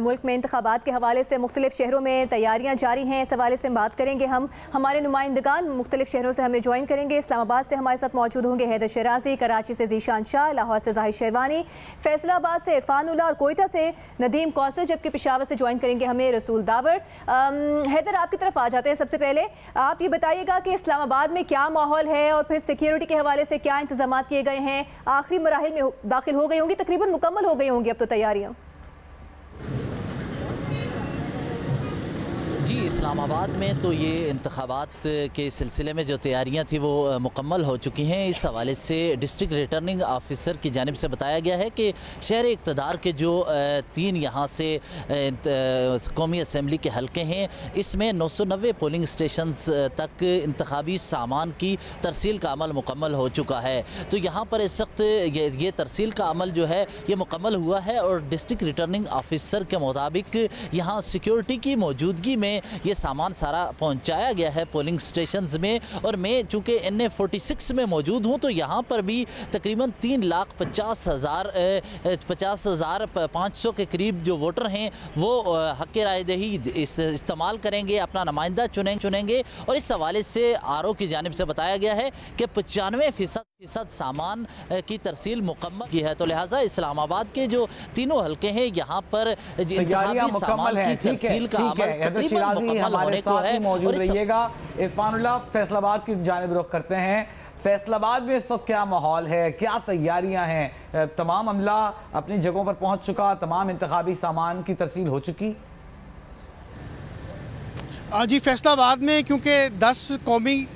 मुल्क में इंतखाबात के हवाले से मुख्तलिफ शहरों में तैयारियां जारी हैं। इस हवाले से बात करेंगे हम। हमारे नुमाइंदगान मुख्तलिफ शहरों से हमें ज्वाइन करेंगे। इस्लामाबाद से हमारे साथ मौजूद होंगे हैदर शराजी, कराची से ज़ीशान शाह, लाहौर से ज़ाहिद शेरवानी, फैसलाबाद से इरफान उल्ला और कोयटा से नदीम कौसर, जबकि पेशावर से ज्वाइन करेंगे हमें रसूल दावर। हैदर, आपकी तरफ आ जाते हैं। सबसे पहले आप ये बताइएगा कि इस्लामाबाद में क्या माहौल है और फिर सिक्योरिटी के हवाले से क्या इंतजाम किए गए हैं। आखिरी मराहिल में दाखिल हो गई होंगी, तकरीबन मुकम्मल हो गई होंगी अब तो तैयारियाँ। जी, इस्लामाबाद में तो ये इंतखाबात के सिलसिले में जो तैयारियां थी वो मुकम्मल हो चुकी हैं। इस हवाले से डिस्ट्रिक्ट रिटर्निंग ऑफिसर की जानिब से बताया गया है कि शहर इक़्तिदार के जो 3 यहाँ से कौमी असम्बली के हलके हैं, इसमें 990 पोलिंग स्टेशंस तक इंतखाबी सामान की तरसील का अमल मुकम्मल हो चुका है। तो यहाँ पर इस वक्त ये तरसील का अमल जो है ये मुकम्मल हुआ है और डिस्ट्रिक्ट रिटर्निंग ऑफिसर के मुताबिक यहाँ सिक्योरिटी की मौजूदगी में ये सामान सारा पहुंचाया गया है पोलिंग स्टेशंस में। और मैं चूँकि NA46 में मौजूद हूँ तो यहाँ पर भी तकरीबन 3,50,500 के करीब जो वोटर हैं वो हक़ रायदही इस्तेमाल करेंगे, अपना नुमाइंदा चुनेंगे। और इस हवाले से RO की जानिब से बताया गया है कि 95% सामान की तरसील मुकम्मल की है। तो लिहाजा इस्लामाबाद के जो तीनों हल्के हैं यहाँ पर इंतखाबी सामान की तरसील का अमल तकरीबन हमारे साथ ही मौजूद रहिएगा। इरफानुल्लाह, फैसलाबाद की जानिब रुख करते हैं। फैसलाबाद में इस वक्त क्या माहौल है, क्या तैयारियां हैं? तमाम अमला अपनी जगहों पर पहुंच चुका, तमाम इंतखाबी सामान की तरसील हो चुकी? जी, फैसलाबाद में क्योंकि 10 कौमी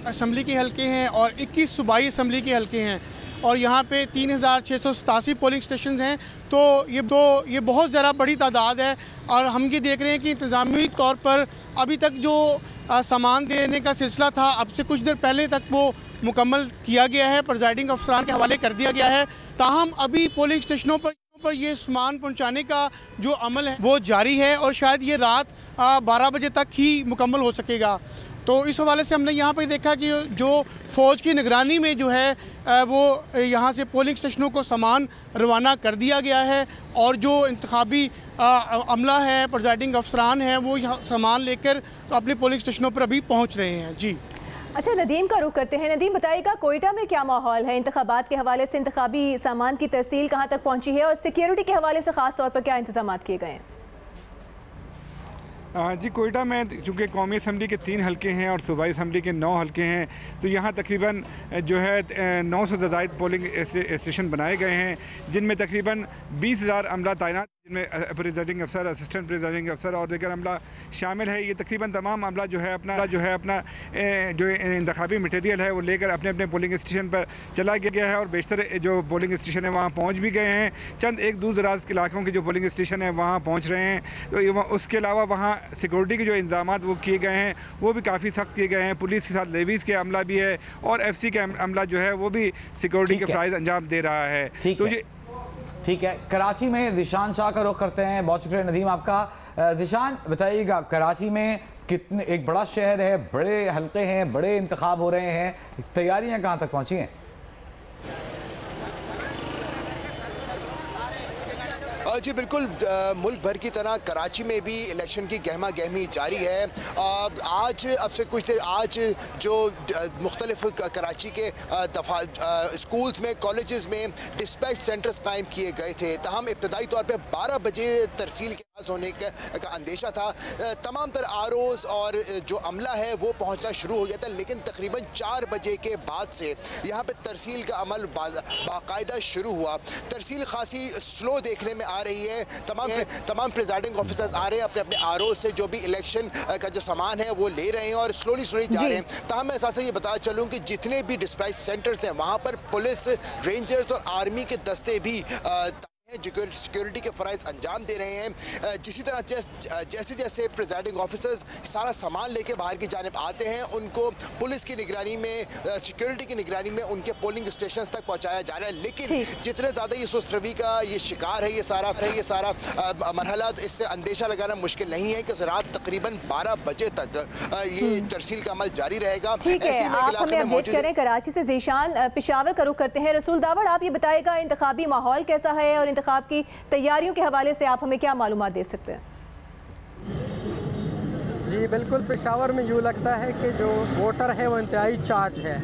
असम्बली के हल्के हैं और 21 सूबाई असम्बली के हल्के हैं और यहाँ पे 3,687 पोलिंग स्टेशन हैं, तो ये बहुत ज़्यादा बड़ी तादाद है। और हम ये देख रहे हैं कि इंतज़ामी तौर पर अभी तक जो सामान देने का सिलसिला था, अब से कुछ देर पहले तक वो मुकम्मल किया गया है, प्रिजाइडिंग अफसरान के हवाले कर दिया गया है। ताहम अभी पोलिंग स्टेशनों पर ये सामान पहुंचाने का जो अमल है वो जारी है और शायद ये रात 12 बजे तक ही मुकम्मल हो सकेगा। तो इस हवाले से हमने यहाँ पर देखा कि जो फ़ौज की निगरानी में जो है वो यहाँ से पोलिंग स्टेशनों को सामान रवाना कर दिया गया है और जो इंतखाबी अमला है, प्रिजाइडिंग अफसरान हैं, वो यहाँ सामान लेकर अपने पोलिंग स्टेशनों पर अभी पहुँच रहे हैं। जी, अच्छा, नदीम का रुख करते हैं। नदीम, बताइएगा कोयटा में क्या माहौल है? इंतखाबात के हवाले से इंतखाबी सामान की तरसील कहाँ तक पहुँची है और सिक्योरिटी के हवाले से ख़ास तौर पर क्या इंतजाम किए गए हैं? जी, कोयटा में चूँकि कौमी असम्बली के 3 हल्के हैं और सूबाई असम्बली के 9 हल्के हैं, तो यहाँ तकरीबन जो है 900 से ज़ायद पोलिंग स्टेशन बनाए गए हैं, जिनमें तकरीबन 20,000 अमला तैनात, जिनमें प्रिजाइडिंग अफसर, असिस्टेंट प्रिजाइडिंग अफसर और दीगर अमला शामिल है। ये तकरीबन तमाम अमला जो है अपना जो इंतखाबी मटेरियल है वो लेकर अपने अपने पोलिंग स्टेशन पर चला गया है और बेशतर जो पोलिंग स्टेशन है वहाँ पहुँच भी गए हैं। चंद एक दूर दराज के इलाकों के जो पोलिंग स्टेशन है वहाँ पहुँच रहे हैं। तो उसके अलावा वहाँ सिक्योरिटी के जो इंतजाम वो किए गए हैं वो भी काफ़ी सख्त किए गए हैं। पुलिस के साथ लेवीज़ के अमला भी है और FC के अमला जो है वो भी सिक्योरिटी के फ़राइज़ अंजाम दे रहा है। तो ये ठीक है। कराची में ज़ीशान शाह का रुख करते हैं। बहुत शुक्रिया नदीम आपका। ज़ीशान, बताइएगा कराची में कितने, एक बड़ा शहर है, बड़े हल्के हैं, बड़े इंतखाब हो रहे हैं, तैयारियां कहाँ तक पहुँची हैं? जी बिल्कुल, मुल्क भर की तरह कराची में भी इलेक्शन की गहमा गहमी जारी है। आज अब से कुछ देर आज जो मुख्तलिफ कराची के स्कूल्स में, कॉलेजेस में डिस्पैच सेंटर्स कायम किए गए थे। तहम इब्तदाई तौर पर 12 बजे तरसील के पास होने का अंदेशा था। तमाम तर ROs और जो अमला है वो पहुँचना शुरू हो गया था, लेकिन तकरीबन 4 बजे के बाद से यहाँ पर तरसील का अमल बाकायदा शुरू हुआ। तरसील खासी स्लो देखने में आ रही है। तमाम प्रिजाइडिंग ऑफिसर्स आ रहे हैं, अपने अपने RO से जो भी इलेक्शन का जो सामान है वो ले रहे हैं और स्लोली जा रहे हैं। ताहम मैं साथ ये बता चलूँ कि जितने भी डिस्पैच सेंटर्स हैं वहाँ पर पुलिस, रेंजर्स और आर्मी के दस्ते भी सिक्योरिटी के फ़राइज़ अंजाम दे रहे हैं। जिसी तरह जैसे जैसे प्रिजाइडिंग ऑफिसर्स सारा सामान लेके बाहर की जानिब आते हैं, उनको पुलिस की निगरानी में, सिक्योरिटी की निगरानी में उनके पोलिंग स्टेशन तक पहुंचाया जा रहा है। लेकिन जितने ज़्यादा ये सुस्त रवि का ये शिकार है ये सारा मरहला, इससे अंदेशा लगाना मुश्किल नहीं है कि रात तकरीबन 12 बजे तक ये तरसील का अमल जारी रहेगा। आप हमें अपडेट करें। कराची से ज़ीशान, पेशावर का रुख करते हैं। रसूल दावर, आप ये बताएगा इंतखाबी माहौल कैसा है और इंतखाब की तैयारियों के हवाले से आप हमें क्या मालूमात दे सकते हैं? जी बिल्कुल, पेशावर में यूँ लगता है कि जो वोटर है वो इंतहाई चार्ज है।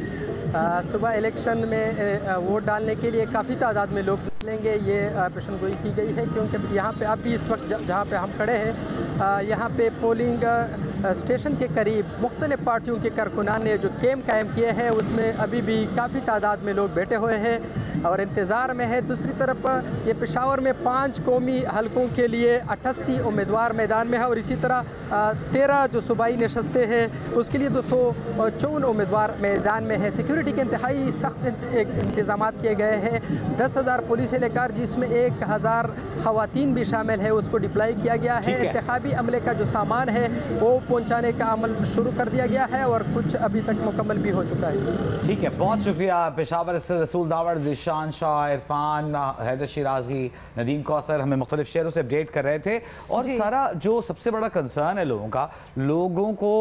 सुबह इलेक्शन में वोट डालने के लिए काफ़ी तादाद में लोग निकलेंगे, ये पेशन गोई की गई है। क्योंकि यहाँ पे अभी इस वक्त जहाँ पे हम खड़े हैं, यहाँ पे पोलिंग स्टेशन के करीब मुख्तलिफ पार्टियों के कारकुनान ने जो कैंप कायम किए हैं उसमें अभी भी काफ़ी तादाद में लोग बैठे हुए हैं और इंतज़ार में है। दूसरी तरफ ये पेशावर में 5 कौमी हलकों के लिए 88 उम्मीदवार मैदान में है और इसी तरह 13 जो सूबाई नशस्तें हैं उसके लिए 254 उम्मीदवार मैदान में है। सिक्योरिटी के इंतहाई सख्त इंतजाम किए गए हैं। 10,000 पुलिस एहलकार जिसमें 1,000 ख़वातीन भी शामिल है उसको डिप्लाई किया गया है। इंतखाबी अमले का जो सामान है वो पहुँचाने का अमल शुरू कर दिया गया है और कुछ अभी तक मुकम्मल भी हो चुका है। ठीक है, बहुत शुक्रिया। पेशावर से रसूल दावड़, ज़ीशान शाह, इरफान, हैदर शिराजी, नदीम कौसर हमें मुख्तलिफ शहरों से अपडेट कर रहे थे। और सारा जो सबसे बड़ा कंसर्न है लोगों को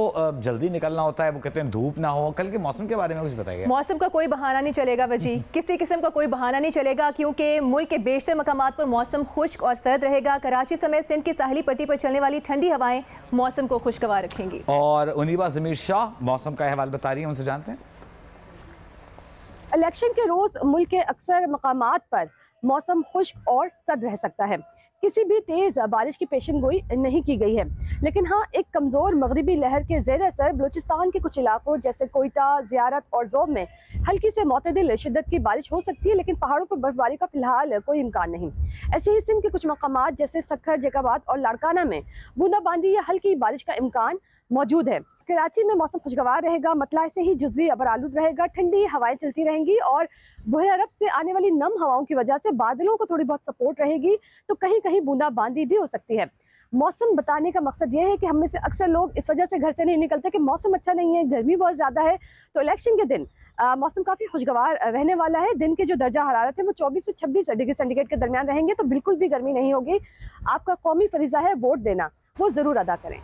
जल्दी निकलना होता है, वो कहते हैं धूप ना हो। कल के मौसम के बारे में कुछ बताइए। मौसम का कोई बहाना नहीं चलेगा वजी, किसी किस्म का कोई बहाना नहीं चलेगा क्योंकि मुल्क के बेशतर मकामात पर मौसम खुश्क और सर्द रहेगा। कराची समेत सिंध की साहिली पट्टी पर चलने वाली ठंडी हवाएं मौसम को खुशगवार रखेंगी। और उनीबा ज़मीर शाह मौसम का अहवाल बता रही है, उनसे जानते हैं। इलेक्शन के रोज मुल्क के अक्सर मकामात पर मौसम खुश्क और सर्द रह सकता है। किसी भी तेज बारिश की पेशन गोई नहीं की गई है, लेकिन हाँ एक कमजोर मगरिबी लहर के ज़ेर असर बलूचिस्तान के कुछ इलाकों जैसे कोयटा, ज़ियारत और ज़ोब में हल्की से मोतदिल शिद्दत की बारिश हो सकती है, लेकिन पहाड़ों पर बर्फबारी का फिलहाल कोई इम्कान नहीं। ऐसे ही सिंध के कुछ मकामात जैसे सखर, जैकाबाद और लाड़काना में बूंदाबांदी या हल्की बारिश का इम्कान मौजूद है। कराची में मौसम खुशगवार रहेगा, मतला से ही जुज़वी अबरालूद रहेगा, ठंडी हवाएं चलती रहेंगी और बूहे अरब से आने वाली नम हवाओं की वजह से बादलों को थोड़ी बहुत सपोर्ट रहेगी, तो कहीं कहीं बूंदाबांदी भी हो सकती है। मौसम बताने का मकसद ये है कि हम में से अक्सर लोग इस वजह से घर से नहीं निकलते कि मौसम अच्छा नहीं है, गर्मी बहुत ज़्यादा है। तो इलेक्शन के दिन मौसम काफ़ी खुशगवार रहने वाला है। दिन के जो दर्जा हरारत है वो 24 से 26 डिग्री सेंटीग्रेड के दरमियान रहेंगे, तो बिल्कुल भी गर्मी नहीं होगी। आपका कौमी फरीज़ा है वोट देना, वो ज़रूर अदा करें।